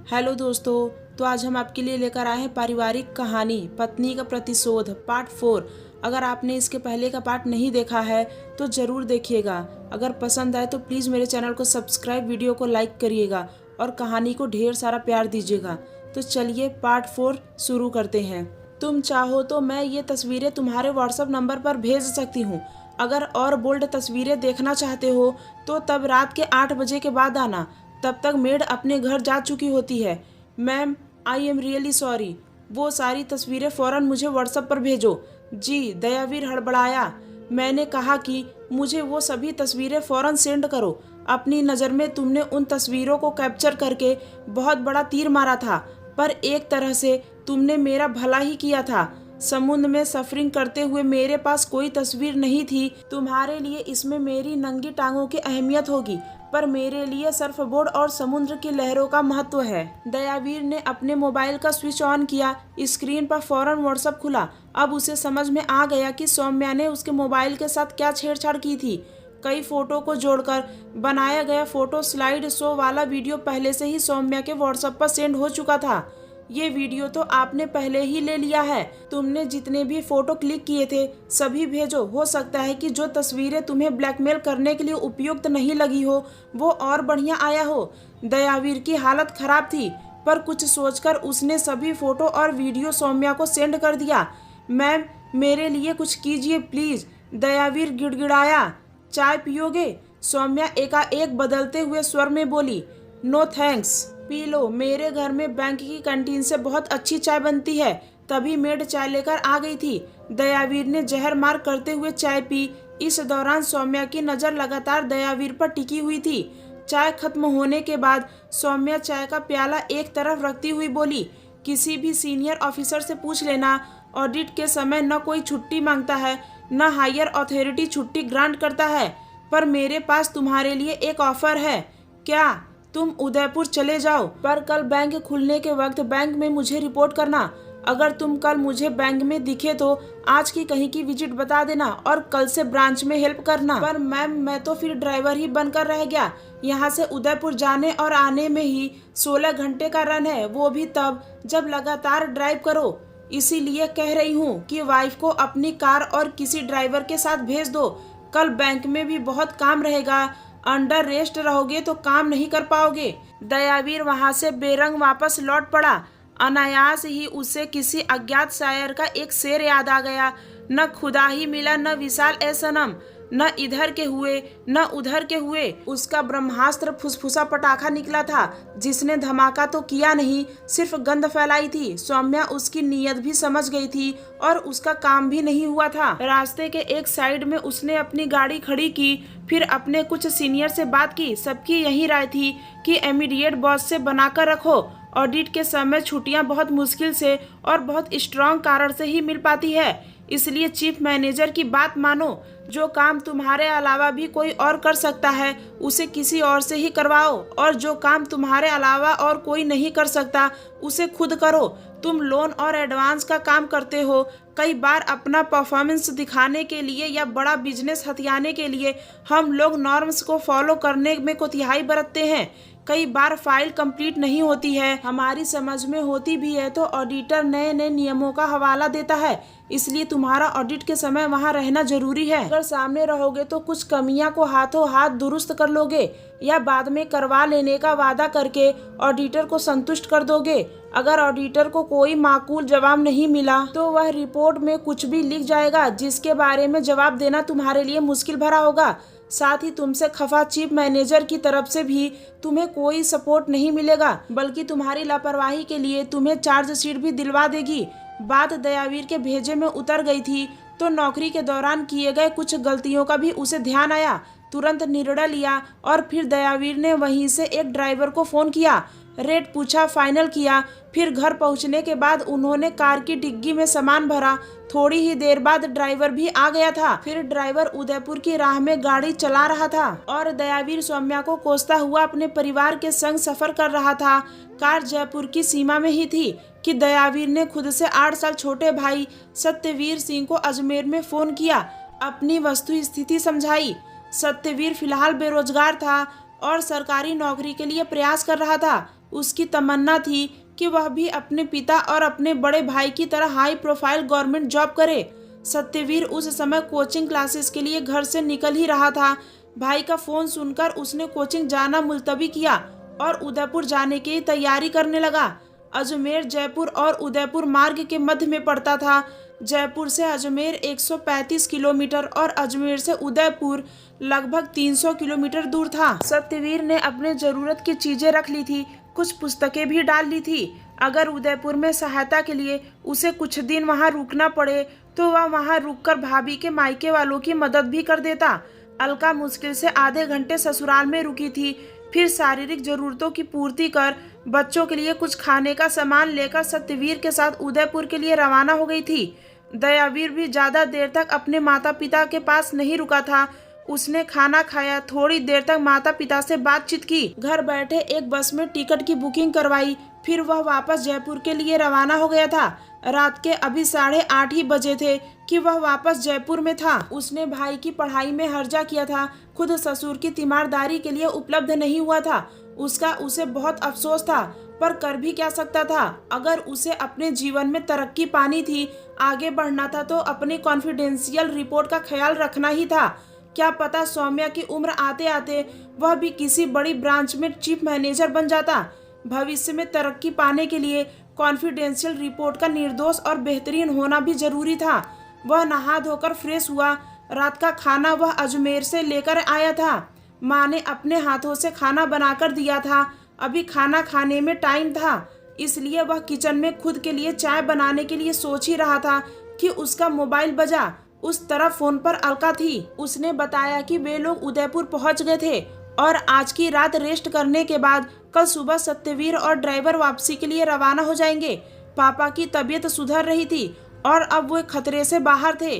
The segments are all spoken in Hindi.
हेलो दोस्तों। तो आज हम आपके लिए लेकर आए हैं पारिवारिक कहानी पत्नी का प्रतिशोध पार्ट 4। अगर आपने इसके पहले का पार्ट नहीं देखा है तो ज़रूर देखिएगा। अगर पसंद आए तो प्लीज़ मेरे चैनल को सब्सक्राइब, वीडियो को लाइक करिएगा और कहानी को ढेर सारा प्यार दीजिएगा। तो चलिए पार्ट 4 शुरू करते हैं। तुम चाहो तो मैं ये तस्वीरें तुम्हारे व्हाट्सएप नंबर पर भेज सकती हूँ। अगर और बोल्ड तस्वीरें देखना चाहते हो तो तब रात के 8 बजे के बाद आना। तब तक मेड अपने घर जा चुकी होती है। Ma'am, I am really sorry. वो सारी तस्वीरें फ़ौरन मुझे व्हाट्सएप पर भेजो। जी, दयावीर हड़बड़ाया। मैंने कहा कि मुझे वो सभी तस्वीरें फ़ौरन सेंड करो। अपनी नज़र में तुमने उन तस्वीरों को कैप्चर करके बहुत बड़ा तीर मारा था, पर एक तरह से तुमने मेरा भला ही किया था। समुद्र में सफरिंग करते हुए मेरे पास कोई तस्वीर नहीं थी। तुम्हारे लिए इसमें मेरी नंगी टांगों की अहमियत होगी, पर मेरे लिए सर्फबोर्ड और समुद्र की लहरों का महत्व है। दयावीर ने अपने मोबाइल का स्विच ऑन किया। स्क्रीन पर फौरन व्हाट्सएप खुला। अब उसे समझ में आ गया कि सौम्या ने उसके मोबाइल के साथ क्या छेड़छाड़ की थी। कई फोटो को जोड़कर बनाया गया फोटो स्लाइड शो वाला वीडियो पहले से ही सौम्या के व्हाट्सएप पर सेंड हो चुका था। ये वीडियो तो आपने पहले ही ले लिया है। तुमने जितने भी फोटो क्लिक किए थे सभी भेजो। हो सकता है कि जो तस्वीरें तुम्हें ब्लैकमेल करने के लिए उपयुक्त नहीं लगी हो वो और बढ़िया आया हो। दयावीर की हालत खराब थी, पर कुछ सोचकर उसने सभी फोटो और वीडियो सौम्या को सेंड कर दिया। मैम, मेरे लिए कुछ कीजिए प्लीज, दयावीर गिड़गिड़ाया। चाय पियोगे? सौम्या एकाएक बदलते हुए स्वर में बोली। No thanks. पी लो, मेरे घर में बैंक की कैंटीन से बहुत अच्छी चाय बनती है। तभी मेड चाय लेकर आ गई थी। दयावीर ने जहर मार करते हुए चाय पी। इस दौरान सौम्या की नज़र लगातार दयावीर पर टिकी हुई थी। चाय खत्म होने के बाद सौम्या चाय का प्याला एक तरफ रखती हुई बोली, किसी भी सीनियर ऑफिसर से पूछ लेना, ऑडिट के समय न कोई छुट्टी मांगता है न हायर अथॉरिटी छुट्टी ग्रांट करता है। पर मेरे पास तुम्हारे लिए एक ऑफर है। क्या? तुम उदयपुर चले जाओ, पर कल बैंक खुलने के वक्त बैंक में मुझे रिपोर्ट करना। अगर तुम कल मुझे बैंक में दिखे तो आज की कहीं की विजिट बता देना और कल से ब्रांच में हेल्प करना। पर मैम, मैं तो फिर ड्राइवर ही बनकर रह गया। यहाँ से उदयपुर जाने और आने में ही 16 घंटे का रन है, वो भी तब जब लगातार ड्राइव करो। इसीलिए कह रही हूँ कि वाइफ को अपनी कार और किसी ड्राइवर के साथ भेज दो। कल बैंक में भी बहुत काम रहेगा। अंडर रेस्ट रहोगे तो काम नहीं कर पाओगे। दयावीर वहां से बेरंग वापस लौट पड़ा। अनायास ही उसे किसी अज्ञात शायर का एक शेर याद आ गया। न खुदा ही मिला न विशाल ए सनम, न इधर के हुए न उधर के हुए। उसका ब्रह्मास्त्र फुसफुसा पटाखा निकला था, जिसने धमाका तो किया नहीं, सिर्फ गंध फैलाई थी। सौम्या उसकी नीयत भी समझ गई थी और उसका काम भी नहीं हुआ था। रास्ते के एक साइड में उसने अपनी गाड़ी खड़ी की, फिर अपने कुछ सीनियर से बात की। सबकी यही राय थी कि इमीडिएट बॉस से बनाकर रखो। ऑडिट के समय छुट्टियां बहुत मुश्किल से और बहुत स्ट्रांग कारण से ही मिल पाती है। इसलिए चीफ मैनेजर की बात मानो। जो काम तुम्हारे अलावा भी कोई और कर सकता है उसे किसी और से ही करवाओ, और जो काम तुम्हारे अलावा और कोई नहीं कर सकता उसे खुद करो। तुम लोन और एडवांस का काम करते हो। कई बार अपना परफॉर्मेंस दिखाने के लिए या बड़ा बिजनेस हथियाने के लिए हम लोग नॉर्म्स को फॉलो करने में कोताही बरतते हैं। कई बार फाइल कंप्लीट नहीं होती है, हमारी समझ में होती भी है तो ऑडिटर नए नए नियमों का हवाला देता है। इसलिए तुम्हारा ऑडिट के समय वहां रहना जरूरी है। अगर सामने रहोगे तो कुछ कमियां को हाथों हाथ दुरुस्त कर लोगे या बाद में करवा लेने का वादा करके ऑडिटर को संतुष्ट कर दोगे। अगर ऑडिटर को कोई माकूल जवाब नहीं मिला तो वह रिपोर्ट में कुछ भी लिख जाएगा जिसके बारे में जवाब देना तुम्हारे लिए मुश्किल भरा होगा। साथ ही तुमसे खफा चीफ मैनेजर की तरफ से भी तुम्हें कोई सपोर्ट नहीं मिलेगा, बल्कि तुम्हारी लापरवाही के लिए तुम्हें चार्जशीट भी दिलवा देगी। बात दयावीर के भेजे में उतर गई थी तो नौकरी के दौरान किए गए कुछ गलतियों का भी उसे ध्यान आया। तुरंत निर्णय लिया और फिर दयावीर ने वहीं से एक ड्राइवर को फ़ोन किया, रेट पूछा, फाइनल किया। फिर घर पहुंचने के बाद उन्होंने कार की डिग्गी में सामान भरा। थोड़ी ही देर बाद ड्राइवर भी आ गया था। फिर ड्राइवर उदयपुर की राह में गाड़ी चला रहा था और दयावीर सौम्या को कोसता हुआ अपने परिवार के संग सफर कर रहा था। कार जयपुर की सीमा में ही थी कि दयावीर ने खुद से 8 साल छोटे भाई सत्यवीर सिंह को अजमेर में फोन किया, अपनी वस्तु स्थिति समझाई। सत्यवीर फिलहाल बेरोजगार था और सरकारी नौकरी के लिए प्रयास कर रहा था। उसकी तमन्ना थी कि वह भी अपने पिता और अपने बड़े भाई की तरह हाई प्रोफाइल गवर्नमेंट जॉब करे। सत्यवीर उस समय कोचिंग क्लासेस के लिए घर से निकल ही रहा था। भाई का फोन सुनकर उसने कोचिंग जाना मुलतवी किया और उदयपुर जाने की तैयारी करने लगा। अजमेर जयपुर और उदयपुर मार्ग के मध्य में पड़ता था। जयपुर से अजमेर 135 किलोमीटर और अजमेर से उदयपुर लगभग 300 किलोमीटर दूर था। सत्यवीर ने अपने जरूरत की चीजें रख ली थी, कुछ पुस्तकें भी डाल ली थी। अगर उदयपुर में सहायता के लिए उसे कुछ दिन वहां रुकना पड़े तो वह वहां रुककर भाभी के मायके वालों की मदद भी कर देता। अलका मुश्किल से आधे घंटे ससुराल में रुकी थी, फिर शारीरिक जरूरतों की पूर्ति कर बच्चों के लिए कुछ खाने का सामान लेकर सत्यवीर के साथ उदयपुर के लिए रवाना हो गई थी। दयावीर भी ज्यादा देर तक अपने माता पिता के पास नहीं रुका था। उसने खाना खाया, थोड़ी देर तक माता पिता से बातचीत की, घर बैठे एक बस में टिकट की बुकिंग करवाई, फिर वह वापस जयपुर के लिए रवाना हो गया था। रात के अभी 8:30 ही बजे थे कि वह वापस जयपुर में था। उसने भाई की पढ़ाई में हर्जा किया था, खुद ससुर की तीमारदारी के लिए उपलब्ध नहीं हुआ था। उसका उसे बहुत अफसोस था, पर कर भी क्या सकता था। अगर उसे अपने जीवन में तरक्की पानी थी, आगे बढ़ना था, तो अपनी कॉन्फिडेंशियल रिपोर्ट का ख्याल रखना ही था। क्या पता सौम्या की उम्र आते आते वह भी किसी बड़ी ब्रांच में चीफ मैनेजर बन जाता। भविष्य में तरक्की पाने के लिए कॉन्फिडेंशियल रिपोर्ट का निर्दोष और बेहतरीन होना भी जरूरी था। वह नहा धोकर फ्रेश हुआ। रात का खाना वह अजमेर से लेकर आया था। माँ ने अपने हाथों से खाना बनाकर दिया था। अभी खाना खाने में टाइम था, इसलिए वह किचन में खुद के लिए चाय बनाने के लिए सोच ही रहा था कि उसका मोबाइल बजा। उस तरफ फोन पर अलका थी। उसने बताया कि वे लोग उदयपुर पहुंच गए थे और आज की रात रेस्ट करने के बाद कल सुबह सत्यवीर और ड्राइवर वापसी के लिए रवाना हो जाएंगे। पापा की तबीयत सुधर रही थी और अब वो खतरे से बाहर थे।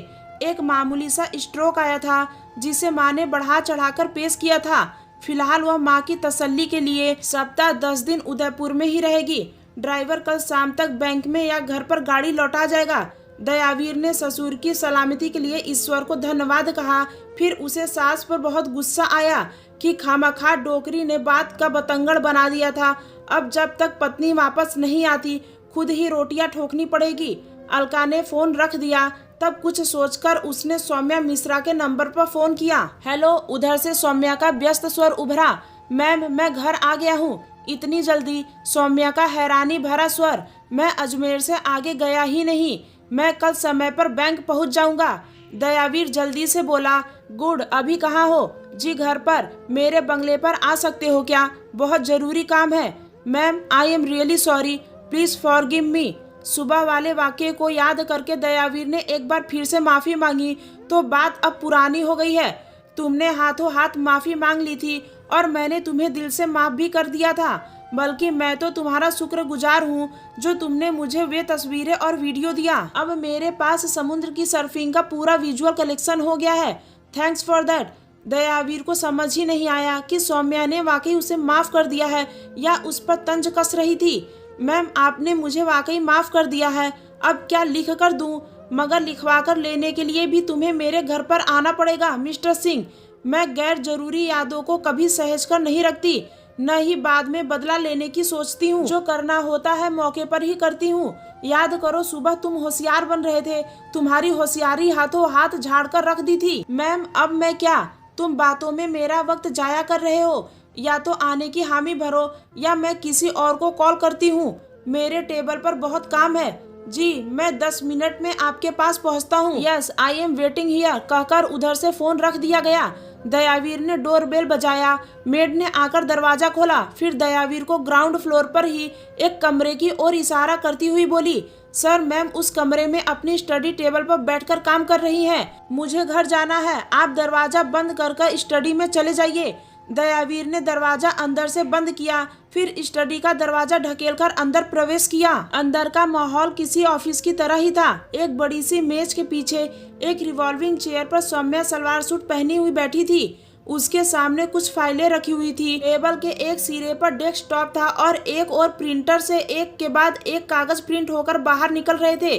एक मामूली सा स्ट्रोक आया था जिसे माँ ने बढ़ा चढ़ाकर पेश किया था। फिलहाल वह माँ की तसल्ली के लिए सप्ताह 10 दिन उदयपुर में ही रहेगी। ड्राइवर कल शाम तक बैंक में या घर पर गाड़ी लौटा जाएगा। दयावीर ने ससुर की सलामती के लिए ईश्वर को धन्यवाद कहा। फिर उसे सास पर बहुत गुस्सा आया कि खामखा डोकरी ने बात का बतंगड़ बना दिया था। अब जब तक पत्नी वापस नहीं आती खुद ही रोटियां ठोकनी पड़ेगी। अलका ने फोन रख दिया। तब कुछ सोचकर उसने सौम्या मिश्रा के नंबर पर फोन किया। हेलो, उधर से सौम्या का व्यस्त स्वर उभरा। मैम, मैं घर आ गया हूँ। इतनी जल्दी? सौम्या का हैरानी भरा स्वर। मैं अजमेर से आगे गया ही नहीं, मैं कल समय पर बैंक पहुँच जाऊंगा। दयावीर जल्दी से बोला। गुड, अभी कहाँ हो? जी घर पर। मेरे बंगले पर आ सकते हो क्या? बहुत जरूरी काम है। Ma'am, I am really sorry, please forgive me. सुबह वाले वाकये को याद करके दयावीर ने एक बार फिर से माफी मांगी तो बात अब पुरानी हो गई है। तुमने हाथों हाथ माफी मांग ली थी और मैंने तुम्हें दिल से माफ भी कर दिया था। बल्कि मैं तो तुम्हारा शुक्रगुजार हूँ जो तुमने मुझे वे तस्वीरें और वीडियो दिया। अब मेरे पास समुद्र की सर्फिंग का पूरा विजुअल कलेक्शन हो गया है। Thanks for that. दयावीर को समझ ही नहीं आया कि सौम्या ने वाकई उसे माफ कर दिया है या उस पर तंज कस रही थी। मैम, आपने मुझे वाकई माफ कर दिया है। अब क्या लिख कर दूं? मगर लिखवा कर लेने के लिए भी तुम्हें मेरे घर पर आना पड़ेगा मिस्टर सिंह। मैं गैर जरूरी यादों को कभी सहेज कर नहीं रखती, न ही बाद में बदला लेने की सोचती हूँ। जो करना होता है मौके पर ही करती हूँ। याद करो, सुबह तुम होशियार बन रहे थे, तुम्हारी होशियारी हाथों हाथ झाड़ कर रख दी थी। मैम, अब मैं क्या? तुम बातों में मेरा वक्त जाया कर रहे हो। या तो आने की हामी भरो या मैं किसी और को कॉल करती हूँ। मेरे टेबल पर बहुत काम है। जी, मैं 10 मिनट में आपके पास पहुँचता हूँ। Yes, I am waiting here कहकर उधर से फोन रख दिया गया। दयावीर ने डोरबेल बजाया। मेड ने आकर दरवाजा खोला। फिर दयावीर को ग्राउंड फ्लोर पर ही एक कमरे की ओर इशारा करती हुई बोली, सर, मैम उस कमरे में अपनी स्टडी टेबल पर बैठकर काम कर रही हैं। मुझे घर जाना है। आप दरवाजा बंद कर स्टडी में चले जाइए। दयावीर ने दरवाजा अंदर से बंद किया, फिर स्टडी का दरवाजा ढकेलकर अंदर प्रवेश किया। अंदर का माहौल किसी ऑफिस की तरह ही था। एक बड़ी सी मेज के पीछे एक रिवॉल्विंग चेयर पर सौम्या सलवार सूट पहनी हुई बैठी थी। उसके सामने कुछ फाइलें रखी हुई थी। टेबल के एक सिरे पर डेस्कटॉप था और एक और प्रिंटर से एक के बाद एक कागज प्रिंट होकर बाहर निकल रहे थे।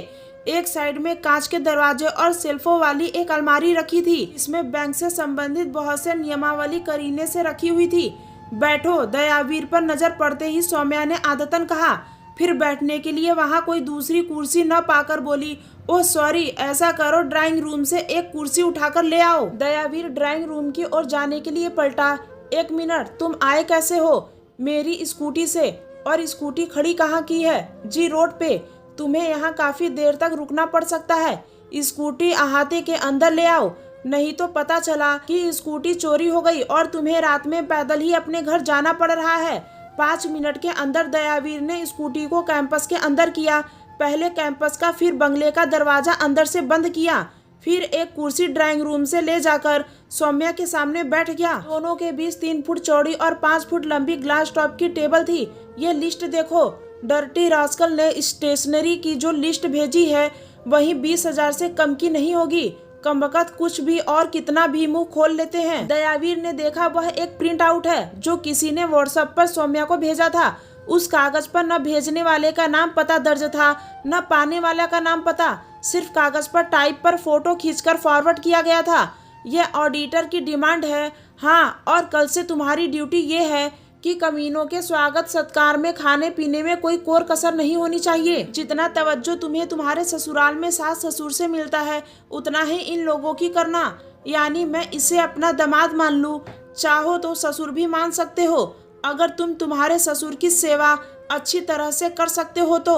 एक साइड में कांच के दरवाजे और शेल्फों वाली एक अलमारी रखी थी। इसमें बैंक से संबंधित बहुत से नियमावली करीने से रखी हुई थी। बैठो, दयावीर पर नजर पड़ते ही सौम्या ने आदतन कहा। फिर बैठने के लिए वहाँ कोई दूसरी कुर्सी न पाकर बोली, ओह सॉरी, ऐसा करो ड्राइंग रूम से एक कुर्सी उठाकर ले आओ। दयावीर ड्राइंग रूम की ओर जाने के लिए पलटा। एक मिनट, तुम आए कैसे हो? मेरी स्कूटी से। और स्कूटी खड़ी कहाँ की है? जी रोड पे। तुम्हें यहाँ काफी देर तक रुकना पड़ सकता है। स्कूटी अहाते के अंदर ले आओ, नहीं तो पता चला कि स्कूटी चोरी हो गई और तुम्हें रात में पैदल ही अपने घर जाना पड़ रहा है। 5 मिनट के अंदर दयावीर ने स्कूटी को कैंपस के अंदर किया। पहले कैंपस का, फिर बंगले का दरवाजा अंदर से बंद किया। फिर एक कुर्सी ड्राइंग रूम से ले जाकर सौम्या के सामने बैठ गया। दोनों के बीच 3 फुट चौड़ी और 5 फुट लंबी ग्लास टॉप की टेबल थी। ये लिस्ट देखो, डर्टी रास्कल ने स्टेशनरी की जो लिस्ट भेजी है वही 20,000 से कम की नहीं होगी। कमबख्त कुछ भी और कितना भी मुंह खोल लेते हैं। दयावीर ने देखा वह एक प्रिंट आउट है जो किसी ने व्हाट्सएप पर सौम्या को भेजा था। उस कागज पर न भेजने वाले का नाम पता दर्ज था, न पाने वाला का नाम पता। सिर्फ कागज पर टाइप पर फोटो खींचकर फॉरवर्ड किया गया था। यह ऑडिटर की डिमांड है। हाँ, और कल से तुम्हारी ड्यूटी ये है कि कमीनों के स्वागत सत्कार में, खाने पीने में कोई कोर कसर नहीं होनी चाहिए। जितना तवज्जो तुम्हें तुम्हारे ससुराल में सास ससुर से मिलता है उतना ही इन लोगों की करना। यानी मैं इसे अपना दामाद मान लूं, चाहो तो ससुर भी मान सकते हो। अगर तुम तुम्हारे ससुर की सेवा अच्छी तरह से कर सकते हो तो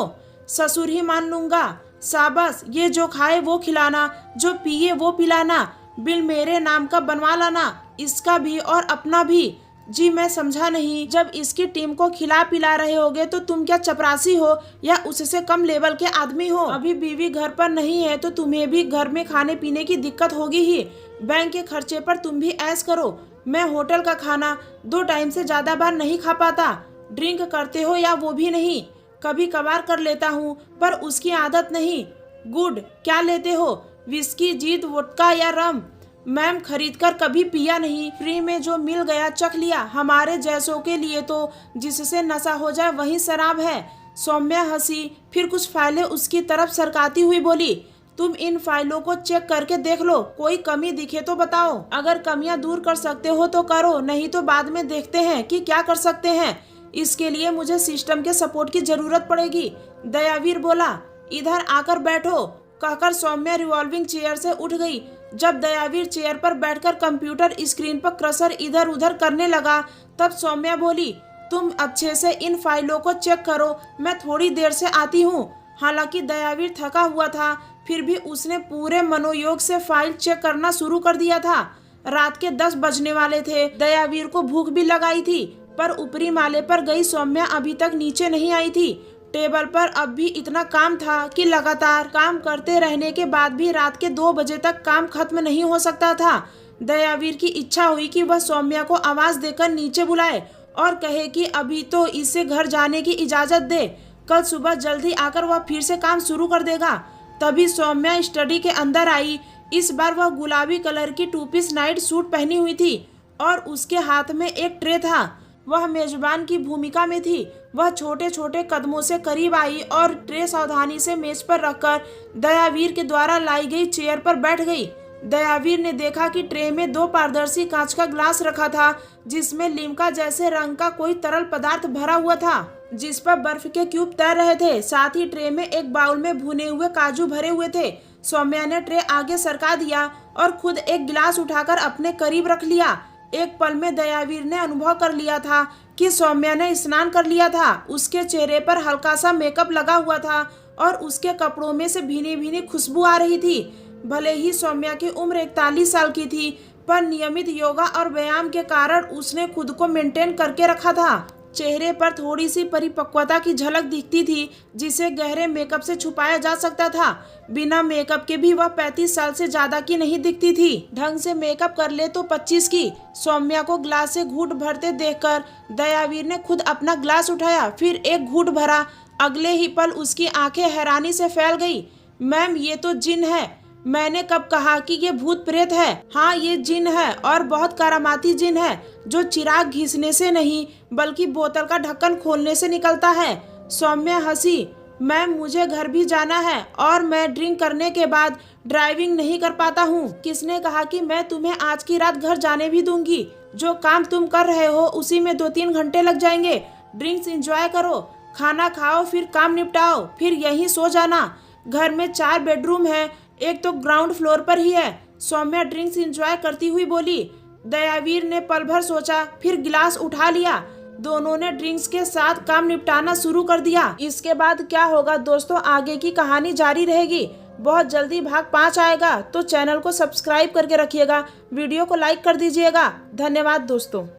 ससुर ही मान लूंगा। शाबाश, ये जो खाए वो खिलाना, जो पिए वो पिलाना, बिल मेरे नाम का बनवा लाना, इसका भी और अपना भी। जी मैं समझा नहीं, जब इसकी टीम को खिला पिला रहे होगे तो तुम क्या चपरासी हो या उससे कम लेवल के आदमी हो? अभी बीवी घर पर नहीं है तो तुम्हें भी घर में खाने पीने की दिक्कत होगी ही। बैंक के खर्चे पर तुम भी ऐश करो। मैं होटल का खाना 2 टाइम से ज्यादा बार नहीं खा पाता। ड्रिंक करते हो या वो भी नहीं? कभी कभार कर लेता हूँ पर उसकी आदत नहीं। गुड, क्या लेते हो? विस्की, जीत, वोडका या रम? मैम, खरीद कर कभी पिया नहीं, फ्री में जो मिल गया चख लिया। हमारे जैसों के लिए तो जिससे नशा हो जाए वही शराब है। सौम्या हंसी, फिर कुछ फाइलें उसकी तरफ सरकाती हुई बोली, तुम इन फाइलों को चेक करके देख लो, कोई कमी दिखे तो बताओ। अगर कमियां दूर कर सकते हो तो करो, नहीं तो बाद में देखते हैं कि क्या कर सकते हैं। इसके लिए मुझे सिस्टम के सपोर्ट की जरूरत पड़ेगी। दयावीर बोला, इधर आकर बैठो, कहकर सौम्या रिवॉल्विंग चेयर से उठ गई। जब दयावीर चेयर पर बैठकर कंप्यूटर स्क्रीन पर कर्सर इधर उधर करने लगा तब सौम्या बोली, तुम अच्छे से इन फाइलों को चेक करो, मैं थोड़ी देर से आती हूँ। हालांकि दयावीर थका हुआ था फिर भी उसने पूरे मनोयोग से फाइल चेक करना शुरू कर दिया था। रात के 10 बजने वाले थे। दयावीर को भूख भी लगाई थी पर ऊपरी माले पर गई सौम्या अभी तक नीचे नहीं आई थी। टेबल पर अब भी इतना काम था कि लगातार काम करते रहने के बाद भी रात के 2 बजे तक काम खत्म नहीं हो सकता था। दयावीर की इच्छा हुई कि वह सौम्या को आवाज देकर नीचे बुलाए और कहे कि अभी तो इसे घर जाने की इजाजत दे, कल सुबह जल्दी आकर वह फिर से काम शुरू कर देगा। तभी सौम्या स्टडी के अंदर आई। इस बार वह गुलाबी कलर की 2 पीस नाइट सूट पहनी हुई थी और उसके हाथ में एक ट्रे था। वह मेजबान की भूमिका में थी। वह छोटे छोटे कदमों से करीब आई और ट्रे सावधानी से मेज पर रखकर दयावीर के द्वारा लाई गई चेयर पर बैठ गई। दयावीर ने देखा कि ट्रे में 2 पारदर्शी कांच का ग्लास रखा था जिसमें लिम्का जैसे रंग का कोई तरल पदार्थ भरा हुआ था जिस पर बर्फ के क्यूब तैर रहे थे। साथ ही ट्रे में एक बाउल में भुने हुए काजू भरे हुए थे। सौम्या ने ट्रे आगे सरका दिया और खुद एक गिलास उठाकर अपने करीब रख लिया। एक पल में दयावीर ने अनुभव कर लिया था कि सौम्या ने स्नान कर लिया था। उसके चेहरे पर हल्का सा मेकअप लगा हुआ था और उसके कपड़ों में से भीनी भीनी खुशबू आ रही थी। भले ही सौम्या की उम्र 41 साल की थी पर नियमित योगा और व्यायाम के कारण उसने खुद को मेंटेन करके रखा था। चेहरे पर थोड़ी सी परिपक्वता की झलक दिखती थी जिसे गहरे मेकअप से छुपाया जा सकता था। बिना मेकअप के भी वह 35 साल से ज्यादा की नहीं दिखती थी। ढंग से मेकअप कर ले तो 25 की। सौम्या को ग्लास से घूंट भरते देखकर दयावीर ने खुद अपना ग्लास उठाया, फिर एक घूंट भरा। अगले ही पल उसकी आंखें हैरानी से फैल गई। मैम, ये तो जिन है। मैंने कब कहा कि ये भूत प्रेत है? हाँ, ये जिन है और बहुत करामाती जिन है जो चिराग घिसने से नहीं बल्कि बोतल का ढक्कन खोलने से निकलता है। सौम्या हंसी। मैम, मुझे घर भी जाना है और मैं ड्रिंक करने के बाद ड्राइविंग नहीं कर पाता हूँ। किसने कहा कि मैं तुम्हें आज की रात घर जाने भी दूंगी? जो काम तुम कर रहे हो उसी में 2-3 घंटे लग जाएंगे। ड्रिंक्स एंजॉय करो, खाना खाओ, फिर काम निपटाओ, फिर यहीं सो जाना। घर में 4 बेडरूम है, एक तो ग्राउंड फ्लोर पर ही है। सौम्या ड्रिंक्स एंजॉय करती हुई बोली। दयावीर ने पल भर सोचा, फिर गिलास उठा लिया। दोनों ने ड्रिंक्स के साथ काम निपटाना शुरू कर दिया। इसके बाद क्या होगा दोस्तों, आगे की कहानी जारी रहेगी। बहुत जल्दी भाग 5 आएगा, तो चैनल को सब्सक्राइब करके रखिएगा, वीडियो को लाइक कर दीजिएगा। धन्यवाद दोस्तों।